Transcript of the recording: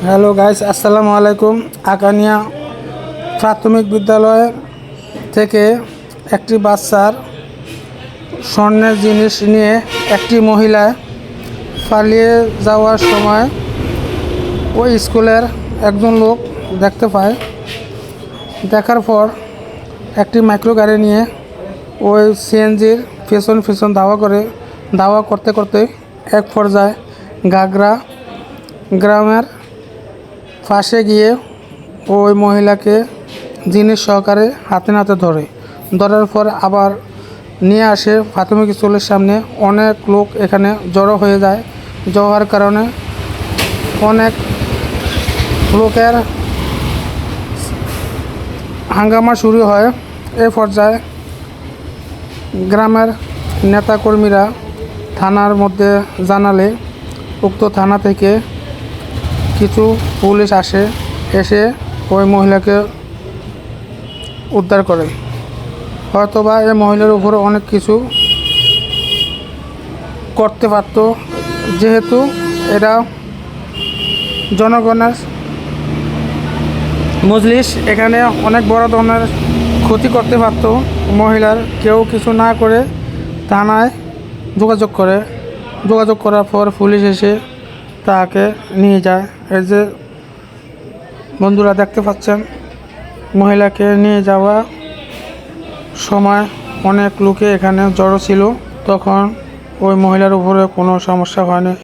Hello guys, আসসালামু আলাইকুম। আকানিয়া প্রাথমিক বিদ্যালয় থেকে একটি বাচ্চার স্বর্ণের জিনিস নিয়ে একটি মহিলা পালিয়ে যাওয়ার সময় ওই স্কুলের একজন লোক দেখতে পায়। দেখার পর একটি মাইক্রো গাড়ি নিয়ে ওই সিএনজির পেছন ধাওয়া করতে করতে এক পর্যায়ে গাগরা গ্রামের পাশে গিয়ে ওই মহিলাকে জিনিস সহকারে হাতে ধরার পর আবার নিয়ে আসে প্রাথমিক স্কুলের সামনে। অনেক লোক এখানে জড়ো হয়ে যায়। হওয়ার কারণে অনেক লোকের হাঙ্গামা শুরু হয়। এই পর্যায়ে গ্রামের নেতাকর্মীরা থানার মধ্যে জানালে উক্ত থানা থেকে কিছু পুলিশ এসে ওই মহিলাকে উদ্ধার করে। হয়তোবা এই মহিলার উপরে অনেক কিছু করতে পারত, যেহেতু এরা জনগণের মজলিস, এখানে অনেক বড় ধরনের ক্ষতি করতে পারত। মহিলার কেউ কিছু না করে থানায় যোগাযোগ করার পর পুলিশ এসে তাকে নিয়ে যায়। এই যে বন্ধুরা দেখতে পাচ্ছেন, মহিলাকে নিয়ে যাওয়া সময় অনেক লোকে এখানে জড়ো ছিল। তখন ওই মহিলার উপরে কোনো সমস্যা হয়নি।